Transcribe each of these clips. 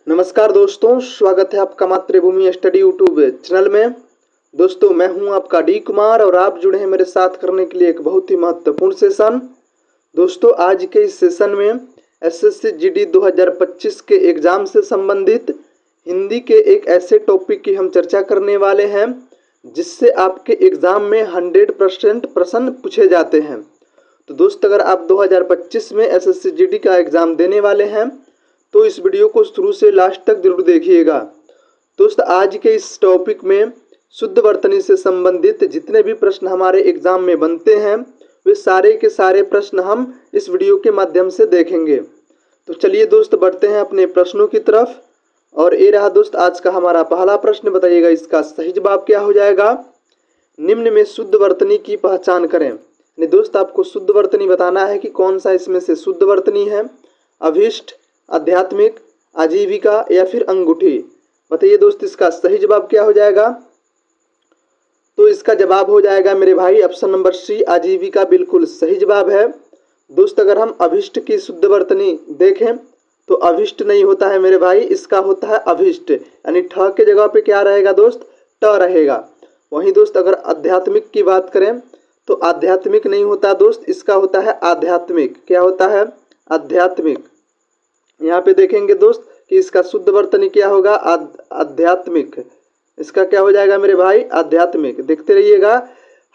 नमस्कार दोस्तों, स्वागत है आपका मातृभूमि स्टडी यूट्यूब चैनल में। दोस्तों मैं हूं आपका डी कुमार और आप जुड़े हैं मेरे साथ करने के लिए एक बहुत ही महत्वपूर्ण सेशन। दोस्तों आज के इस सेशन में एसएससी जीडी 2025 के एग्ज़ाम से संबंधित हिंदी के एक ऐसे टॉपिक की हम चर्चा करने वाले हैं जिससे आपके एग्ज़ाम में 100% प्रश्न पूछे जाते हैं। तो दोस्त अगर आप 2025 में एसएससी जीडी का एग्ज़ाम देने वाले हैं तो इस वीडियो को शुरू से लास्ट तक जरूर देखिएगा। दोस्त आज के इस टॉपिक में शुद्ध वर्तनी से संबंधित जितने भी प्रश्न हमारे एग्जाम में बनते हैं वे सारे के सारे प्रश्न हम इस वीडियो के माध्यम से देखेंगे। तो चलिए दोस्त बढ़ते हैं अपने प्रश्नों की तरफ। और ये रहा दोस्त आज का हमारा पहला प्रश्न, बताइएगा इसका सही जवाब क्या हो जाएगा। निम्न में शुद्ध वर्तनी की पहचान करें। यानी दोस्त आपको शुद्ध वर्तनी बताना है कि कौन सा इसमें से शुद्ध वर्तनी है, अभिष्ट, आध्यात्मिक, आजीविका या फिर अंगूठी। बताइए दोस्त इसका सही जवाब क्या हो जाएगा। तो इसका जवाब हो जाएगा मेरे भाई ऑप्शन नंबर सी, आजीविका बिल्कुल सही जवाब है। दोस्त अगर हम अभिष्ट की शुद्ध वर्तनी देखें तो अभिष्ट नहीं होता है मेरे भाई, इसका होता है अभिष्ट, यानी ठ के जगह पे क्या रहेगा दोस्त, ट रहेगा। वहीं दोस्त अगर आध्यात्मिक की बात करें तो आध्यात्मिक नहीं होता दोस्त, इसका होता है आध्यात्मिक। क्या होता है, आध्यात्मिक। यहाँ पे देखेंगे दोस्त कि इसका शुद्ध वर्तनी क्या होगा, आध्यात्मिक। इसका क्या हो जाएगा मेरे भाई, आध्यात्मिक। देखते रहिएगा,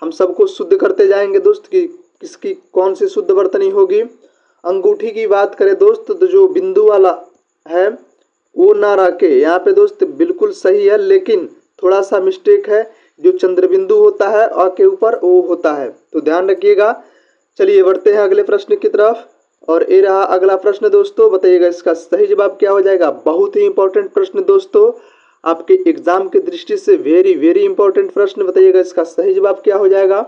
हम सबको शुद्ध करते जाएंगे दोस्त कि किसकी कौन सी शुद्ध वर्तनी होगी। अंगूठी की बात करें दोस्त तो जो बिंदु वाला है वो ना रखे, यहाँ पे दोस्त बिल्कुल सही है, लेकिन थोड़ा सा मिस्टेक है, जो चंद्र बिंदु होता है अ के ऊपर वो होता है, तो ध्यान रखिएगा। चलिए बढ़ते हैं अगले प्रश्न की तरफ। और ये रहा अगला प्रश्न दोस्तों, बताइएगा इसका सही जवाब क्या हो जाएगा। बहुत ही इंपॉर्टेंट प्रश्न दोस्तों, आपके एग्जाम की दृष्टि से वेरी वेरी इंपॉर्टेंट प्रश्न। बताइएगा इसका सही जवाब क्या हो जाएगा।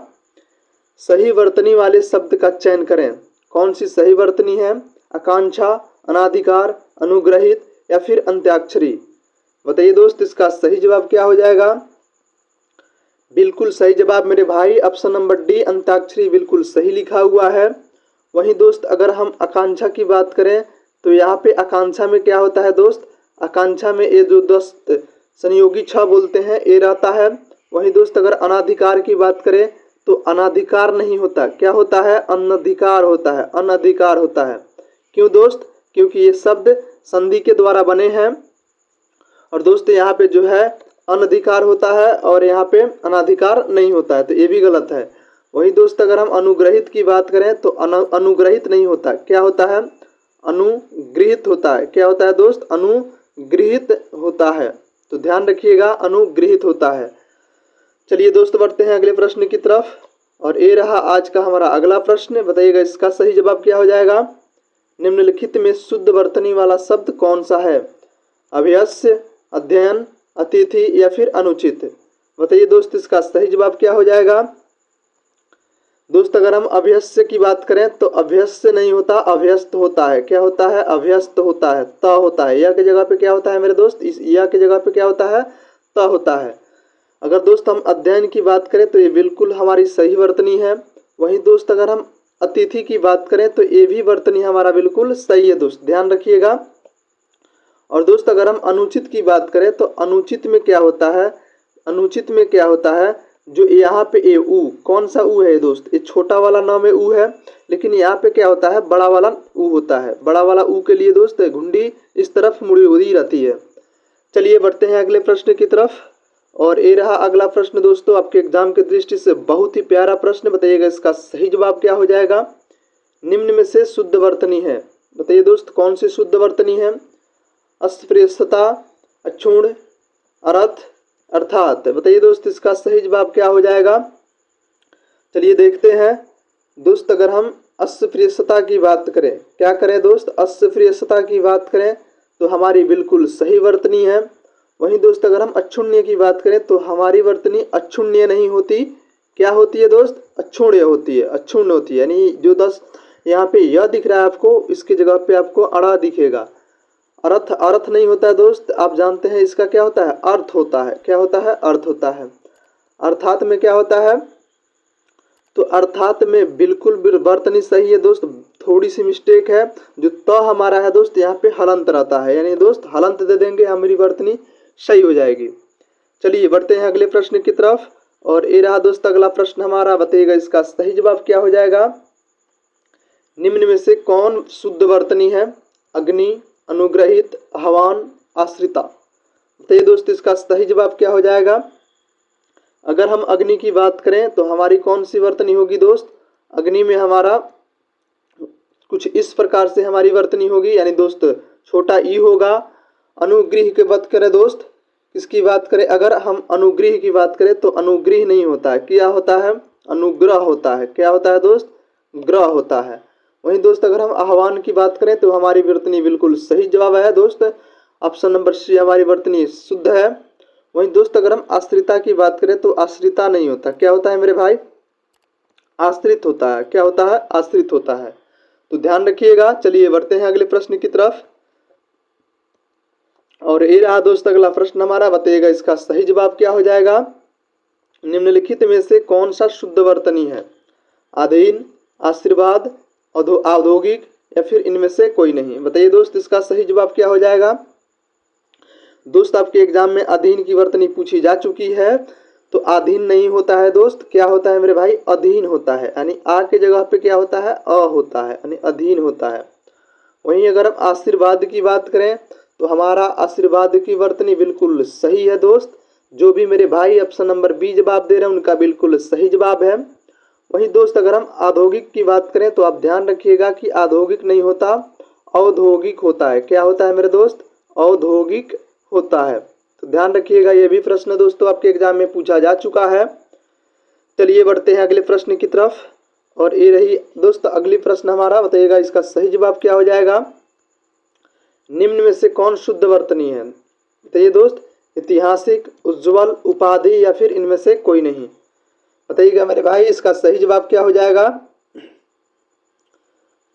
सही वर्तनी वाले शब्द का चयन करें। कौन सी सही वर्तनी है, आकांक्षा, अनाधिकार, अनुग्रहित या फिर अंत्याक्षरी। बताइए दोस्त इसका सही जवाब क्या हो जाएगा। बिल्कुल सही जवाब मेरे भाई ऑप्शन नंबर डी, अंत्याक्षरी बिल्कुल सही लिखा हुआ है। वहीं दोस्त अगर हम आकांक्षा की बात करें तो यहाँ पे आकांक्षा में क्या होता है दोस्त, आकांक्षा में ये जो 10 संयोगी 6 बोलते हैं ये रहता है। वहीं दोस्त अगर अनाधिकार की बात करें तो अनाधिकार नहीं होता, क्या होता है, अनधिकार होता है, अनधिकार होता है। क्यों दोस्त, क्योंकि ये शब्द संधि के द्वारा बने हैं। और दोस्त यहाँ पे जो है अनधिकार होता है और यहाँ पे अनाधिकार नहीं होता है, तो ये भी गलत है। वही दोस्त अगर हम अनुग्रहित की बात करें तो अनुग्रहित नहीं होता, क्या होता है, अनुगृहित होता है। क्या होता है दोस्त, अनुगृहित होता है, तो ध्यान रखिएगा अनुगृहित होता है। चलिए दोस्त बढ़ते हैं अगले प्रश्न की तरफ। और ये रहा आज का हमारा अगला प्रश्न, बताइएगा इसका सही जवाब क्या हो जाएगा। निम्नलिखित में शुद्ध वर्तनी वाला शब्द कौन सा है, अभ्यस्य, अध्ययन, अतिथि या फिर अनुचित। बताइए दोस्त इसका सही जवाब क्या हो जाएगा। दोस्त अगर हम अभ्यस्य की बात करें तो अभ्यस्य नहीं होता, अभ्यस्त होता है। क्या होता है, अभ्यस्त होता है, त होता है। या की जगह पे क्या होता है मेरे दोस्त, इस या की जगह पे क्या होता है, त होता है। अगर दोस्त हम अध्ययन की बात करें तो ये बिल्कुल हमारी सही वर्तनी है। वहीं दोस्त अगर हम अतिथि की बात करें तो ये भी वर्तनी हमारा बिल्कुल सही है दोस्त, ध्यान रखिएगा। और दोस्त अगर हम अनुचित की बात करें तो अनुचित में क्या होता है, अनुचित में क्या होता है, जो यहाँ पे ए ऊ, कौन सा ऊ है दोस्त, ये छोटा वाला न में ऊ है, लेकिन यहाँ पे क्या होता है, बड़ा वाला ऊ होता है। बड़ा वाला ऊ के लिए दोस्त घुंडी इस तरफ मुड़ी हुई रहती है। चलिए बढ़ते हैं अगले प्रश्न की तरफ। और ये रहा अगला प्रश्न दोस्तों, आपके एग्जाम की दृष्टि से बहुत ही प्यारा प्रश्न। बताइएगा इसका सही जवाब क्या हो जाएगा। निम्न में से शुद्ध वर्तनी है। बताइए दोस्त कौन सी शुद्ध वर्तनी है, अस्पृश्यता, अक्षुण्ण, अर्थ, अर्थात। बताइए दोस्त इसका सही जवाब क्या हो जाएगा। चलिए देखते हैं दोस्त अगर हम अस्पृश्यता की बात करें, क्या करें दोस्त, अस्पृश्यता की बात करें तो हमारी बिल्कुल सही वर्तनी है। वहीं दोस्त अगर हम अक्षुण्य की बात करें तो हमारी वर्तनी अक्षुण्य नहीं होती, क्या होती है दोस्त, अक्षुण्य होती है, अक्षुण्य होती है। यानी जो 10 यहाँ पे यह दिख रहा है आपको, इसकी जगह पे आपको अड़ा दिखेगा। अर्थ, अर्थ नहीं होता है दोस्त, आप जानते हैं इसका क्या होता है, अर्थ होता है। क्या होता है, अर्थ होता है। अर्थात में क्या होता है, तो अर्थात में बिल्कुल वर्तनी सही है दोस्त, थोड़ी सी मिस्टेक है, जो त हमारा है दोस्त यहाँ पे हलंत रहता है, यानी दोस्त हलंत दे देंगे, हमारी वर्तनी सही हो जाएगी। चलिए बढ़ते हैं अगले प्रश्न की तरफ। और ये रहा दोस्त अगला प्रश्न हमारा, बताइएगा इसका सही जवाब क्या हो जाएगा। निम्न में से कौन शुद्ध वर्तनी है। अग्नि, अनुग्रहित, आह्वान, आश्रिता। बताइए दोस्त इसका सही जवाब क्या हो जाएगा। अगर हम अग्नि की बात करें तो हमारी कौन सी वर्तनी होगी दोस्त। अग्नि में हमारा कुछ इस प्रकार से हमारी वर्तनी होगी, यानी दोस्त छोटा ई होगा। अनुग्रह की बात करें दोस्त, किसकी बात करें, अगर हम अनुग्रह की बात करें तो अनुग्रह नहीं होता है, क्या होता है, अनुग्रह होता है। क्या होता है दोस्त, ग्रह होता है। वहीं दोस्त अगर हम आह्वान की बात करें तो हमारी वर्तनी बिल्कुल सही जवाब है दोस्त, ऑप्शन नंबर सी हमारी वर्तनी शुद्ध है। वहीं दोस्त अगर हम आश्रिता की बात करें तो आश्रिता नहीं होता, क्या होता है मेरे भाई, आश्रित होता है। क्या होता है, आश्रित होता है, तो ध्यान रखिएगा। चलिए बढ़ते हैं अगले प्रश्न की तरफ। और ये रहा दोस्त अगला प्रश्न हमारा, बताइएगा इसका सही जवाब क्या हो जाएगा। निम्नलिखित में से कौन सा शुद्ध वर्तनी है। अधीन, आशीर्वाद, औद्योगिक, या फिर इनमें से कोई नहीं। बताइए दोस्त इसका सही जवाब क्या हो जाएगा। दोस्त आपके एग्जाम में अधीन की वर्तनी पूछी जा चुकी है, तो अधीन नहीं होता है दोस्त, क्या होता है मेरे भाई, अधीन होता है, यानी आ के जगह पे क्या होता है, अ होता है, यानी अधीन होता है। वहीं अगर हम आशीर्वाद की बात करें तो हमारा आशीर्वाद की वर्तनी बिल्कुल सही है दोस्त। जो भी मेरे भाई ऑप्शन नंबर बी जवाब दे रहे हैं उनका बिल्कुल सही जवाब है। वहीं दोस्त अगर हम औद्योगिक की बात करें तो आप ध्यान रखिएगा कि औद्योगिक नहीं होता, औद्योगिक होता है। क्या होता है मेरे दोस्त, औद्योगिक होता है, तो ध्यान रखिएगा। ये भी प्रश्न दोस्तों आपके एग्जाम में पूछा जा चुका है। चलिए बढ़ते हैं अगले प्रश्न की तरफ। और ये रही दोस्त अगली प्रश्न हमारा, बताइएगा इसका सही जवाब क्या हो जाएगा। निम्न में से कौन शुद्ध वर्तनी है। बताइए दोस्त, ऐतिहासिक, उज्ज्वल, उपाधि, या फिर इनमें से कोई नहीं। बताइएगा मेरे भाई इसका सही जवाब क्या हो जाएगा।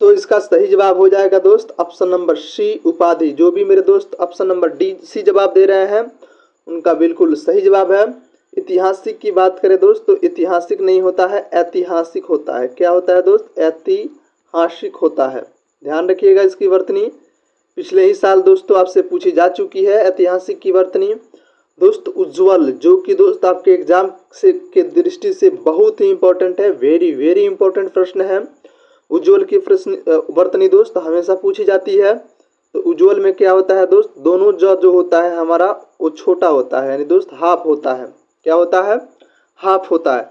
तो इसका सही जवाब हो जाएगा दोस्त ऑप्शन नंबर सी, उपाधि। जो भी मेरे दोस्त ऑप्शन नंबर डी सी जवाब दे रहे हैं उनका बिल्कुल सही जवाब है। ऐतिहासिक की बात करें दोस्त तो ऐतिहासिक नहीं होता है, ऐतिहासिक होता है। क्या होता है दोस्त, ऐतिहासिक होता है। ध्यान रखिएगा इसकी वर्तनी पिछले ही साल दोस्तों आपसे पूछी जा चुकी है ऐतिहासिक की वर्तनी। दोस्त उज्ज्वल, जो कि दोस्त आपके एग्जाम से के दृष्टि से बहुत ही इंपॉर्टेंट है, वेरी वेरी इंपॉर्टेंट प्रश्न है। उज्ज्वल की प्रश्न वर्तनी दोस्त हमेशा पूछी जाती है। तो उज्ज्वल में क्या होता है दोस्त, दोनों जो होता है हमारा वो छोटा होता है, यानी दोस्त हाफ होता है। क्या होता है, हाफ होता है।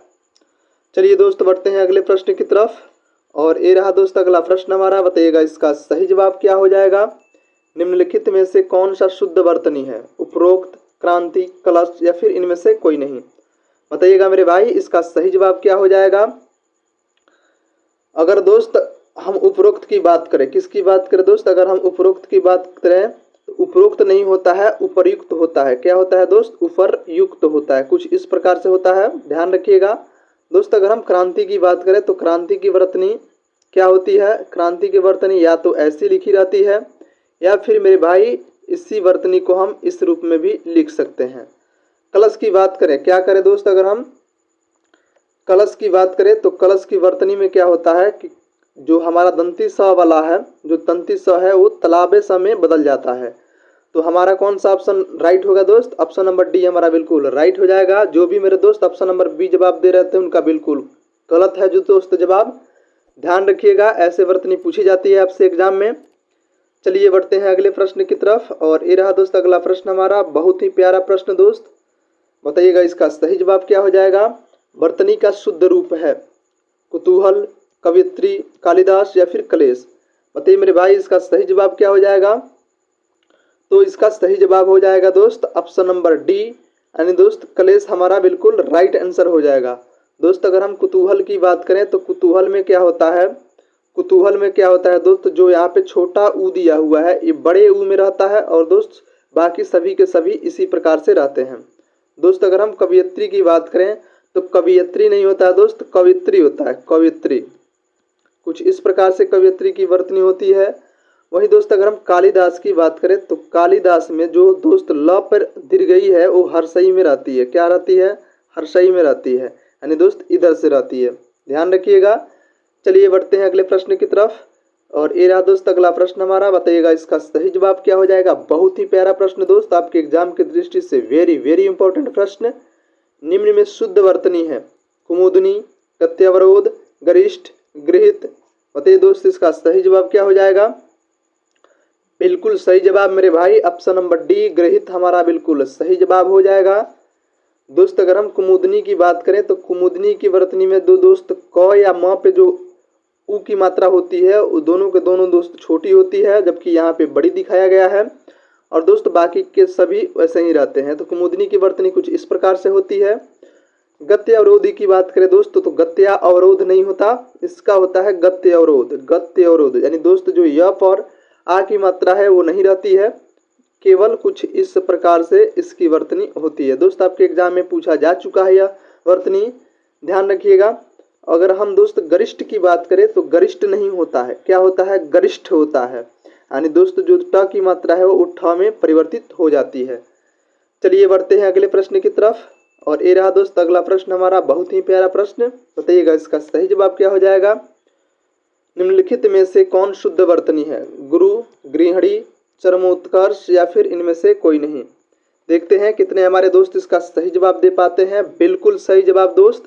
चलिए दोस्त बढ़ते हैं अगले प्रश्न की तरफ। और ये रहा दोस्त अगला प्रश्न हमारा, बताइएगा इसका सही जवाब क्या हो जाएगा। निम्नलिखित में से कौन सा शुद्ध वर्तनी है। उपरोक्त, क्रांति, कलश, या फिर इनमें से कोई नहीं। बताइएगा मेरे भाई इसका सही जवाब क्या हो जाएगा। अगर दोस्त हम उपरोक्त की बात करें, किसकी बात करें दोस्त, अगर हम उपरोक्त की बात करें तो उपरोक्त नहीं होता है, उपरयुक्त होता है। क्या होता है दोस्त, उपरयुक्त होता है, कुछ इस प्रकार से होता है, ध्यान रखिएगा। दोस्त अगर हम क्रांति की बात करें तो क्रांति की वर्तनी क्या होती है, क्रांति की वर्तनी या तो ऐसी लिखी रहती है या फिर मेरे भाई इसी वर्तनी को हम इस रूप में भी लिख सकते हैं। कलश की बात करें, क्या करें दोस्त, अगर हम कलश की बात करें तो कलश की वर्तनी में क्या होता है कि जो हमारा दंती स वाला है, जो तंती स है वो तलाबे स में बदल जाता है। तो हमारा कौन सा ऑप्शन राइट होगा दोस्त, ऑप्शन नंबर डी हमारा बिल्कुल राइट हो जाएगा। जो भी मेरे दोस्त ऑप्शन नंबर बी जवाब दे रहे थे उनका बिल्कुल गलत है जो दोस्त जवाब। ध्यान रखिएगा, ऐसे वर्तनी पूछी जाती है आपसे एग्जाम में। चलिए बढ़ते हैं अगले प्रश्न की तरफ। और ये रहा दोस्त अगला प्रश्न हमारा, बहुत ही प्यारा प्रश्न दोस्त। बताइएगा इसका सही जवाब क्या हो जाएगा। वर्तनी का शुद्ध रूप है कुतूहल, कवियत्री, कालिदास, या फिर कलेश। बताइए मेरे भाई इसका सही जवाब क्या हो जाएगा। तो इसका सही जवाब हो जाएगा दोस्त ऑप्शन नंबर डी, यानी दोस्त कलेश हमारा बिल्कुल राइट आंसर हो जाएगा। दोस्त अगर हम कुतूहल की बात करें तो कुतूहल में क्या होता है, कुतूहल में क्या होता है दोस्त, जो यहाँ पे छोटा ऊ दिया हुआ है ये बड़े ऊ में रहता है, और दोस्त बाकी सभी के सभी इसी प्रकार से रहते हैं। दोस्त अगर हम कवियत्री की बात करें तो कवियत्री नहीं होता है दोस्त, कवित्री होता है, कवित्री। कुछ इस प्रकार से कवियत्री की वर्तनी होती है। वहीं दोस्त अगर हम कालिदास की बात करें तो कालिदास में जो दोस्त ल पर दीर्घई है वो हर्षई में रहती है। क्या रहती है, हर्षई में रहती है, यानी दोस्त इधर से रहती है, ध्यान रखिएगा। चलिए बढ़ते हैं अगले प्रश्न की तरफ। और ये रहा दोस्त अगला प्रश्न हमारा, बताइएगा इसका सही जवाब क्या हो जाएगा। बहुत ही प्यारा प्रश्न दोस्त, आपके एग्जाम की दृष्टि से वेरी वेरी इंपॉर्टेंट प्रश्न। निम्न में शुद्ध वर्तनी है कुमुदनी, गत्यवरोध, गरिष्ठ, गृहित। बताइए दोस्त इसका सही जवाब क्या हो जाएगा। बिल्कुल सही जवाब मेरे भाई, ऑप्शन नंबर डी गृहित हमारा बिल्कुल सही जवाब हो जाएगा। दोस्त अगर हम कुमुदनी की बात करें तो कुमुदनी की वर्तनी में दो दोस्त क या म पे जो उ की मात्रा होती है वो दोनों के दोनों दोस्त छोटी होती है, जबकि यहाँ पे बड़ी दिखाया गया है। और दोस्त बाकी के सभी वैसे ही रहते हैं। तो कुमुदनी की वर्तनी कुछ इस प्रकार से होती है। गत्य अवरोधी की बात करें दोस्त तो गत्या अवरोध नहीं होता, इसका होता है गत्य अवरोध। गत्य अवरोध यानी दोस्त जो यप और आ की मात्रा है वो नहीं रहती है, केवल कुछ इस प्रकार से इसकी वर्तनी होती है। दोस्त आपके एग्जाम में पूछा जा चुका है यह वर्तनी, ध्यान रखिएगा। अगर हम दोस्त गरिष्ठ की बात करें तो गरिष्ठ नहीं होता है, क्या होता है, गरिष्ठ होता है। यानी दोस्त जो ट की मात्रा है वो ठ में परिवर्तित हो जाती है। चलिए बढ़ते हैं अगले प्रश्न की तरफ। और ये रहा दोस्त अगला प्रश्न हमारा, बहुत ही प्यारा प्रश्न। बताइएगा इसका सही जवाब क्या हो जाएगा। निम्नलिखित में से कौन शुद्ध वर्तनी है, गुरु, गृहिणी, चरमोत्कर्ष या फिर इनमें से कोई नहीं। देखते हैं कितने हमारे दोस्त इसका सही जवाब दे पाते हैं। बिल्कुल सही जवाब दोस्त,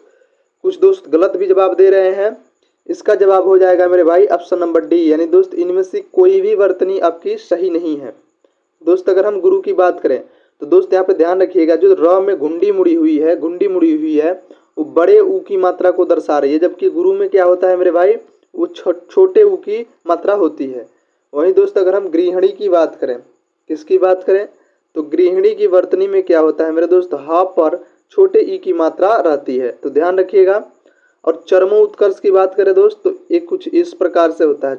कुछ दोस्त गलत भी जवाब दे रहे हैं। इसका जवाब हो जाएगा मेरे भाई ऑप्शन नंबर डी, यानी दोस्त इनमें से कोई भी वर्तनी आपकी सही नहीं है। दोस्त अगर हम गुरु की बात करें तो दोस्त यहाँ पे ध्यान रखिएगा, जो र में घुंडी मुड़ी हुई है, घुंडी मुड़ी हुई है वो बड़े ऊ की मात्रा को दर्शा रही है, जबकि गुरु में क्या होता है मेरे भाई, वो छोटे ऊ की मात्रा होती है। वहीं दोस्त अगर हम गृहिणी की बात करें, किसकी बात करें तो गृहिणी की वर्तनी में क्या होता है मेरे दोस्त, हा पर छोटे ई की मात्रा रहती है, तो ध्यान रखिएगा। और चरमो उत्कर्ष की बात करें दोस्त तो ये कुछ इस प्रकार से होता है,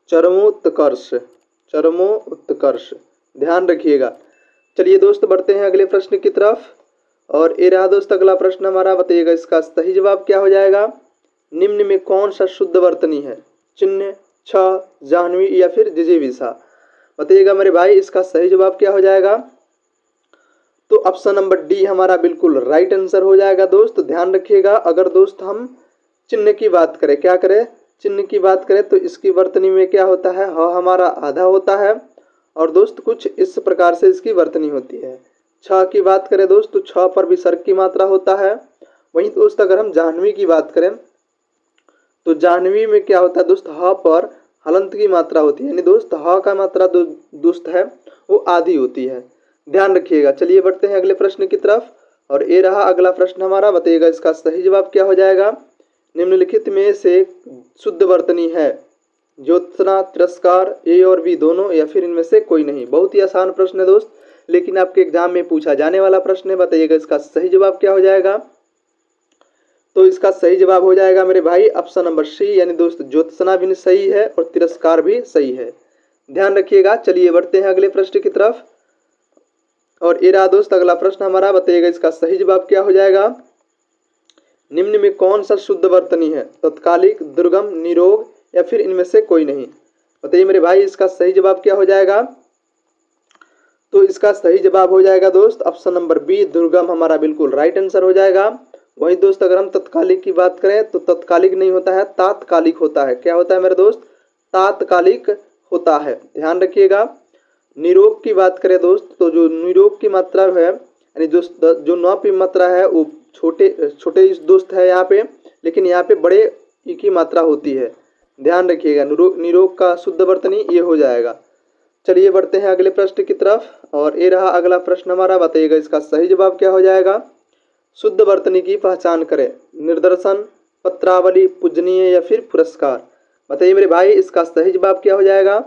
चरमोत्कर्ष, चरमोत्कर्ष, ध्यान रखिएगा। चलिए दोस्त बढ़ते हैं अगले प्रश्न की तरफ। और ये रहा दोस्त अगला प्रश्न हमारा, बताइएगा इसका सही जवाब क्या हो जाएगा। निम्न में कौन सा शुद्ध वर्तनी है, चिन्ह, छ, जाह्नवी या फिर जिजीविषा। बताइएगा मेरे भाई इसका सही जवाब क्या हो जाएगा। तो ऑप्शन नंबर डी हमारा बिल्कुल राइट आंसर हो जाएगा दोस्त। ध्यान रखिएगा, अगर दोस्त हम चिन्ह की बात करें, क्या करें, चिन्ह की बात करें तो इसकी वर्तनी में क्या होता है, ह हमारा आधा होता है और दोस्त कुछ इस प्रकार से इसकी वर्तनी होती है। छ की बात करें दोस्त तो छ पर विसर्ग की मात्रा होता है। वहीं दोस्त अगर हम जाह्नवी की बात करें तो जाह्नवी में क्या होता है दोस्त, ह पर हलंत की मात्रा होती है, यानी दोस्त ह का मात्रा दोस्त है वो आधी होती है, ध्यान रखिएगा। चलिए बढ़ते हैं अगले प्रश्न की तरफ। और ये रहा अगला प्रश्न हमारा, बताइएगा इसका सही जवाब क्या हो जाएगा। निम्नलिखित में से शुद्ध वर्तनी है ज्योत्सना, तिरस्कार, ए और बी दोनों या फिर इनमें से कोई नहीं। बहुत ही आसान प्रश्न है दोस्त, लेकिन आपके एग्जाम में पूछा जाने वाला प्रश्न है। बताइएगा इसका सही जवाब क्या हो जाएगा। तो इसका सही जवाब हो जाएगा मेरे भाई ऑप्शन नंबर सी, यानी दोस्त ज्योत्सना भी सही है और तिरस्कार भी सही है, ध्यान रखिएगा। चलिए बढ़ते हैं अगले प्रश्न की तरफ। और ये रहा दोस्त अगला प्रश्न हमारा, बताइएगा इसका सही जवाब क्या हो जाएगा। निम्न में कौन सा शुद्ध वर्तनी है, तत्कालिक, दुर्गम, निरोग या फिर इनमें से कोई नहीं। बताइए मेरे भाई इसका सही जवाब क्या हो जाएगा। तो इसका सही जवाब हो जाएगा दोस्त ऑप्शन नंबर बी, दुर्गम हमारा बिल्कुल राइट आंसर हो जाएगा। वहीं दोस्त अगर हम तत्कालिक की बात करें तो तत्कालिक नहीं होता है, तात्कालिक होता है। क्या होता है मेरे दोस्त, तात्कालिक होता है, ध्यान रखिएगा। निरोग की बात करें दोस्त तो जो निरोग की मात्रा है, यानी जो न की मात्रा है वो छोटे इस दोस्त है यहाँ पे, लेकिन यहाँ पे बड़े ई की मात्रा होती है, ध्यान रखिएगा। निरोग का शुद्ध वर्तनी ये हो जाएगा। चलिए बढ़ते हैं अगले प्रश्न की तरफ। और ये रहा अगला प्रश्न हमारा, बताइएगा इसका सही जवाब क्या हो जाएगा। शुद्ध वर्तनी की पहचान करें, निर्दर्शन, पत्रावली, पूजनीय या फिर पुरस्कार। बताइए मेरे भाई इसका सही जवाब क्या हो जाएगा।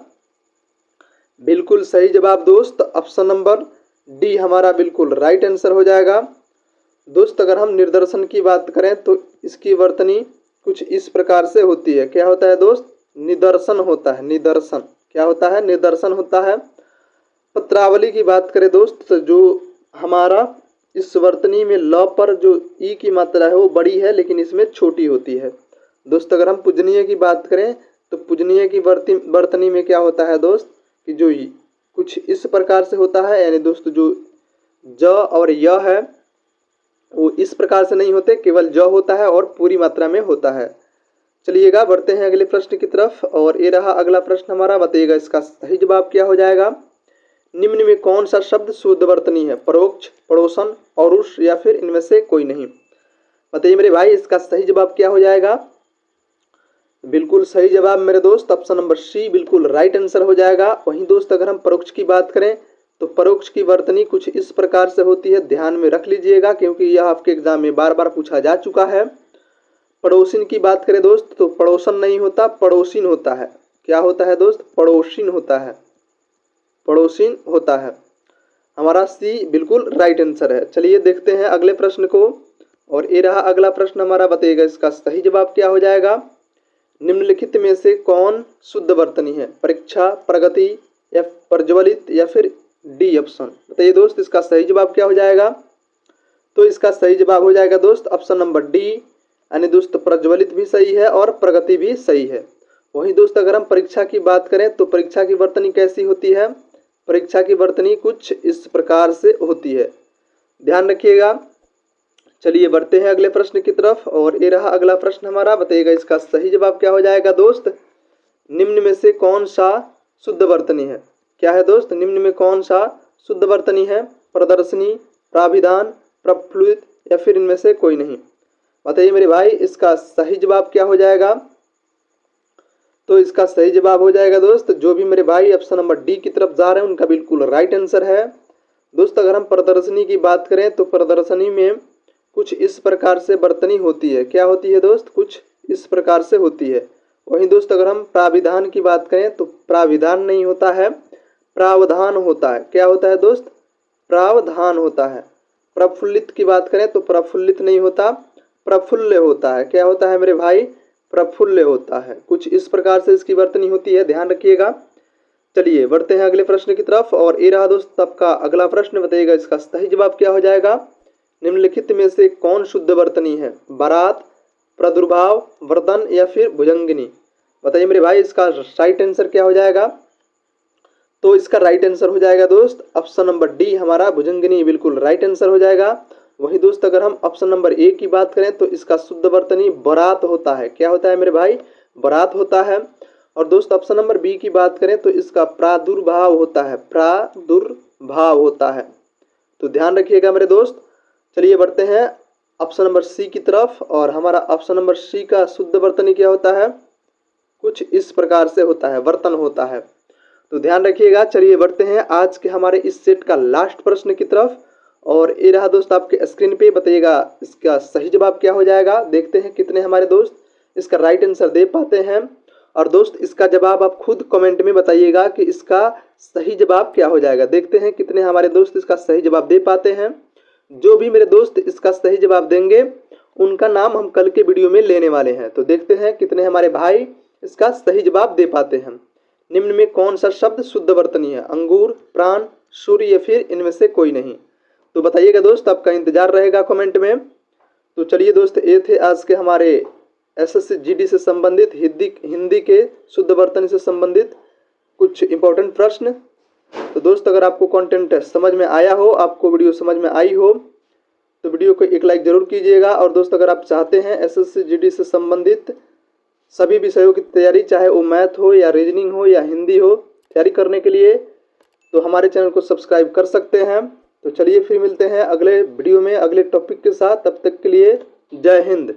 बिल्कुल सही जवाब दोस्त ऑप्शन नंबर डी हमारा बिल्कुल राइट आंसर हो जाएगा। दोस्त अगर हम निर्दर्शन की बात करें तो इसकी वर्तनी कुछ इस प्रकार से होती है। क्या होता है दोस्त, निदर्शन होता है, निदर्शन, क्या होता है, निदर्शन होता है। पत्रावली की बात करें दोस्त तो जो हमारा इस वर्तनी में ल पर जो ई की मात्रा है वो बड़ी है लेकिन इसमें छोटी होती है। दोस्त अगर हम पूजनीय की बात करें तो पूजनीय की वर्तनी में क्या होता है दोस्त कि जो कुछ इस प्रकार से होता है, यानी दोस्त जो ज और य है वो इस प्रकार से नहीं होते, केवल ज होता है और पूरी मात्रा में होता है, चलिएगा बढ़ते हैं अगले प्रश्न की तरफ। और ये रहा अगला प्रश्न हमारा, बताइएगा इसका सही जवाब क्या हो जाएगा। निम्न में कौन सा शब्द शुद्धवर्तनी है, परोक्ष, पड़ोसन, औरुष या फिर इनमें से कोई नहीं। बताइए मेरे भाई इसका सही जवाब क्या हो जाएगा। बिल्कुल सही जवाब मेरे दोस्त ऑप्शन नंबर सी बिल्कुल राइट आंसर हो जाएगा। वहीं दोस्त अगर हम परोक्ष की बात करें तो परोक्ष की वर्तनी कुछ इस प्रकार से होती है, ध्यान में रख लीजिएगा क्योंकि यह आपके एग्जाम में बार बार पूछा जा चुका है। पड़ोसिन की बात करें दोस्त तो पड़ोसन नहीं होता, पड़ोसिन होता है। क्या होता है दोस्त, पड़ोसिन होता है, पड़ोसिन होता है। हमारा सी बिल्कुल राइट आंसर है। चलिए देखते हैं अगले प्रश्न को। और ये रहा अगला प्रश्न हमारा, बताइएगा इसका सही जवाब क्या हो जाएगा। निम्नलिखित में से कौन शुद्ध वर्तनी है, परीक्षा, प्रगति या प्रज्वलित या फिर डी ऑप्शन। बताइए दोस्त इसका सही जवाब क्या हो जाएगा। तो इसका सही जवाब हो जाएगा दोस्त ऑप्शन नंबर डी, यानी दोस्त प्रज्वलित भी सही है और प्रगति भी सही है। वहीं दोस्त अगर हम परीक्षा की बात करें तो परीक्षा की वर्तनी कैसी होती है, परीक्षा की वर्तनी कुछ इस प्रकार से होती है, ध्यान रखिएगा। चलिए बढ़ते हैं अगले प्रश्न की तरफ। और ये रहा अगला प्रश्न हमारा, बताइएगा इसका सही जवाब क्या हो जाएगा दोस्त। निम्न में से कौन सा शुद्ध वर्तनी है। क्या है दोस्त, निम्न में कौन सा शुद्ध वर्तनी है, प्रदर्शनी, प्राविधान, प्रफ्लुत या फिर इनमें से कोई नहीं। बताइए मेरे भाई इसका सही जवाब क्या हो जाएगा। तो इसका सही जवाब हो जाएगा दोस्त, जो भी मेरे भाई ऑप्शन नंबर डी की तरफ जा रहे हैं उनका बिल्कुल राइट आंसर है। दोस्त अगर हम प्रदर्शनी की बात करें तो प्रदर्शनी में कुछ इस प्रकार से वर्तनी होती है। क्या होती है दोस्त, कुछ इस प्रकार से होती है। वहीं दोस्त अगर हम प्राविधान की बात करें तो प्राविधान नहीं होता है, प्रावधान होता है। क्या होता है दोस्त, प्रावधान होता है। प्रफुल्लित की बात करें तो प्रफुल्लित नहीं होता, प्रफुल्ल होता है। क्या होता है मेरे भाई, प्रफुल्ल होता है। कुछ इस प्रकार से इसकी वर्तनी होती है, ध्यान रखिएगा। चलिए बढ़ते हैं अगले प्रश्न की तरफ। और ये रहा दोस्त आपका अगला प्रश्न, बताइएगा इसका सही जवाब क्या हो जाएगा। निम्नलिखित में से कौन शुद्ध वर्तनी है, बारात, प्रादुर्भाव, वर्धन या फिर भुजंगिनी। बताइए मेरे भाई इसका राइट आंसर क्या हो जाएगा। तो इसका राइट आंसर हो जाएगा दोस्त ऑप्शन नंबर डी, हमारा भुजंगिनी बिल्कुल राइट आंसर हो जाएगा। वहीं दोस्त अगर हम ऑप्शन नंबर ए की बात करें तो इसका शुद्ध वर्तनी बरात होता है। क्या होता है मेरे भाई, बरात होता है। और दोस्त ऑप्शन नंबर बी की बात करें तो इसका प्रादुर्भाव होता है, प्रादुर्भाव होता है। तो ध्यान रखिएगा मेरे दोस्त। चलिए बढ़ते हैं ऑप्शन नंबर सी की तरफ। और हमारा ऑप्शन नंबर सी का शुद्ध वर्तनी क्या होता है, कुछ इस प्रकार से होता है, वर्तन होता है। तो ध्यान रखिएगा। चलिए बढ़ते हैं आज के हमारे इस सेट का लास्ट प्रश्न की तरफ। और ये रहा दोस्त आपके स्क्रीन पे, बताइएगा इसका सही जवाब क्या हो जाएगा। देखते हैं कितने हमारे दोस्त इसका राइट आंसर दे पाते हैं। और दोस्त इसका जवाब आप खुद कमेंट में बताइएगा कि इसका सही जवाब क्या हो जाएगा। देखते हैं कितने हमारे दोस्त इसका सही जवाब दे पाते हैं। जो भी मेरे दोस्त इसका सही जवाब देंगे उनका नाम हम कल के वीडियो में लेने वाले हैं। तो देखते हैं कितने हमारे भाई इसका सही जवाब दे पाते हैं। निम्न में कौन सा शब्द शुद्ध वर्तनी है, अंगूर, प्राण, सूर्य या फिर इनमें से कोई नहीं। तो बताइएगा दोस्त, आपका इंतजार रहेगा कमेंट में। तो चलिए दोस्त ये थे आज के हमारे एसएससी जीडी से संबंधित हिंदी के शुद्ध वर्तनी से संबंधित कुछ इंपॉर्टेंट प्रश्न। तो दोस्त अगर आपको कंटेंट समझ में आया हो, आपको वीडियो समझ में आई हो तो वीडियो को एक लाइक जरूर कीजिएगा। और दोस्त अगर आप चाहते हैं एसएससी जीडी से संबंधित सभी विषयों की तैयारी, चाहे वो मैथ हो या रीजनिंग हो या हिंदी हो, तैयारी करने के लिए तो हमारे चैनल को सब्सक्राइब कर सकते हैं। तो चलिए फिर मिलते हैं अगले वीडियो में अगले टॉपिक के साथ। तब तक के लिए जय हिंद।